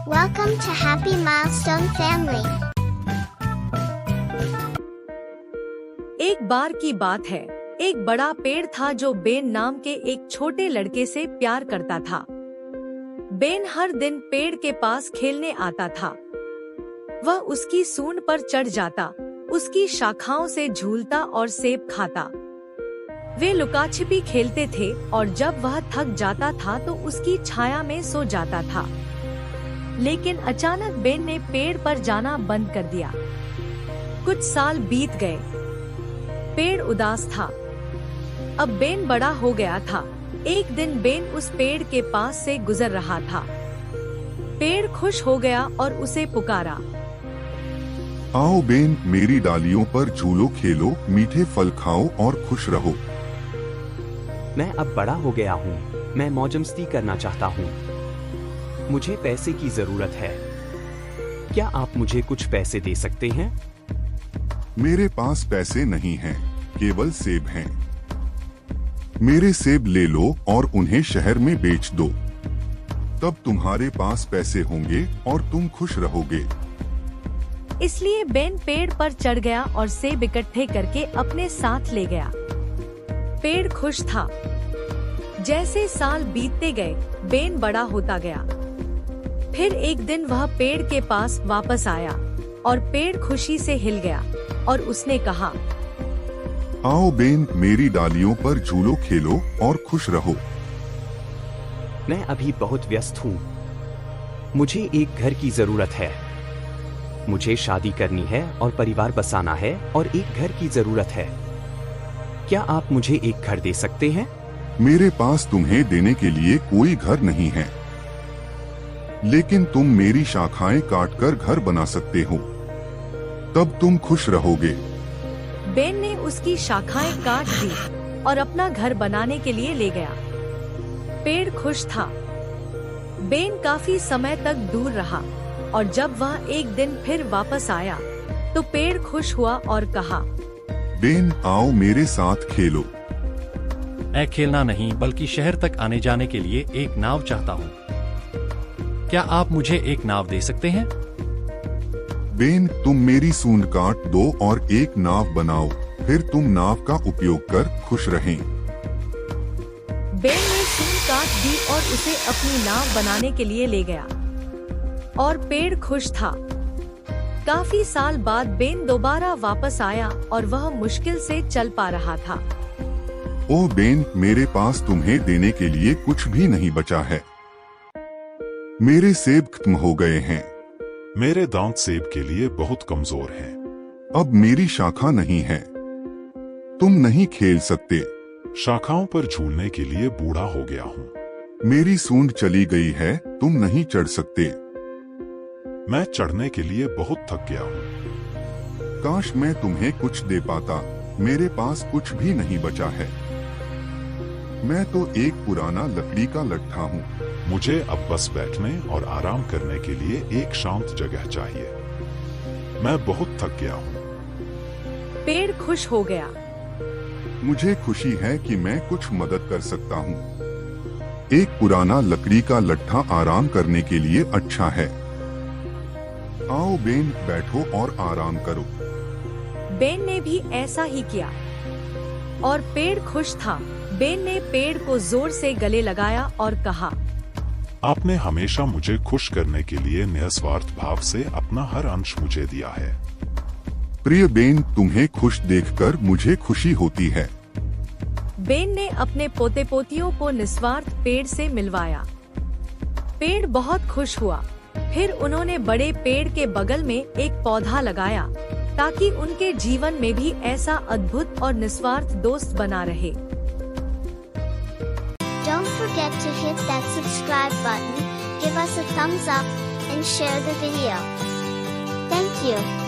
Welcome to Happy Milestone Family. एक बार की बात है, एक बड़ा पेड़ था जो बेन नाम के एक छोटे लड़के से प्यार करता था। बेन हर दिन पेड़ के पास खेलने आता था। वह उसकी सूंड पर चढ़ जाता, उसकी शाखाओं से झूलता और सेब खाता। वे लुकाछिपी खेलते थे और जब वह थक जाता था तो उसकी छाया में सो जाता था। लेकिन अचानक बेन ने पेड़ पर जाना बंद कर दिया। कुछ साल बीत गए। पेड़ उदास था। अब बेन बड़ा हो गया था। एक दिन बेन उस पेड़ के पास से गुजर रहा था। पेड़ खुश हो गया और उसे पुकारा। आओ बेन, मेरी डालियों पर झूलो, खेलो, मीठे फल खाओ और खुश रहो। मैं अब बड़ा हो गया हूँ। मैं मौज-मस्ती करना चाहता हूँ। मुझे पैसे की जरूरत है। क्या आप मुझे कुछ पैसे दे सकते हैं? मेरे पास पैसे नहीं हैं, केवल सेब हैं। मेरे सेब ले लो और उन्हें शहर में बेच दो। तब तुम्हारे पास पैसे होंगे और तुम खुश रहोगे। इसलिए बेन पेड़ पर चढ़ गया और सेब इकट्ठे करके अपने साथ ले गया। पेड़ खुश था। जैसे साल बीतते गए, बेन बड़ा होता गया। फिर एक दिन वह पेड़ के पास वापस आया और पेड़ खुशी से हिल गया और उसने कहा, आओ बेन, मेरी डालियों पर झूलो, खेलो और खुश रहो। मैं अभी बहुत व्यस्त हूँ। मुझे एक घर की जरूरत है। मुझे शादी करनी है और परिवार बसाना है और एक घर की जरूरत है। क्या आप मुझे एक घर दे सकते हैं? मेरे पास तुम्हें देने के लिए कोई घर नहीं है, लेकिन तुम मेरी शाखाएं काटकर घर बना सकते हो। तब तुम खुश रहोगे। बेन ने उसकी शाखाएं काट दी और अपना घर बनाने के लिए ले गया। पेड़ खुश था। बेन काफी समय तक दूर रहा और जब वह एक दिन फिर वापस आया तो पेड़ खुश हुआ और कहा, बेन, आओ मेरे साथ खेलो। मैं खेलना नहीं बल्कि शहर तक आने जाने के लिए एक नाव चाहता हूँ। क्या आप मुझे एक नाव दे सकते हैं? बेन, तुम मेरी सूंड काट दो और एक नाव बनाओ, फिर तुम नाव का उपयोग कर खुश रहें। बेन ने सूंड काट दी और उसे अपनी नाव बनाने के लिए ले गया और पेड़ खुश था। काफी साल बाद बेन दोबारा वापस आया और वह मुश्किल से चल पा रहा था। ओह बेन, मेरे पास तुम्हें देने के लिए कुछ भी नहीं बचा है। मेरे सेब खत्म हो गए हैं। मेरे दांत सेब के लिए बहुत कमजोर हैं। अब मेरी शाखा नहीं है। तुम नहीं खेल सकते। शाखाओं पर झूलने के लिए बूढ़ा हो गया हूँ। मेरी सूंड चली गई है, तुम नहीं चढ़ सकते। मैं चढ़ने के लिए बहुत थक गया हूँ। काश मैं तुम्हें कुछ दे पाता। मेरे पास कुछ भी नहीं बचा है। मैं तो एक पुराना लकड़ी का लट्ठा हूँ। मुझे अब बस बैठने और आराम करने के लिए एक शांत जगह चाहिए। मैं बहुत थक गया हूँ। पेड़ खुश हो गया। मुझे खुशी है कि मैं कुछ मदद कर सकता हूँ। एक पुराना लकड़ी का लट्ठा आराम करने के लिए अच्छा है। आओ बेन, बैठो और आराम करो। बेन ने भी ऐसा ही किया और पेड़ खुश था। बेन ने पेड़ को जोर से गले लगाया और कहा, आपने हमेशा मुझे खुश करने के लिए निस्वार्थ भाव से अपना हर अंश मुझे दिया है। प्रिय बेन, तुम्हें खुश देखकर मुझे खुशी होती है। बेन ने अपने पोते पोतियों को निस्वार्थ पेड़ से मिलवाया। पेड़ बहुत खुश हुआ। फिर उन्होंने बड़े पेड़ के बगल में एक पौधा लगाया ताकि उनके जीवन में भी ऐसा अद्भुत और निस्वार्थ दोस्त बना रहे। Don't forget to hit that subscribe button, give us a thumbs up, and share the video. Thank you.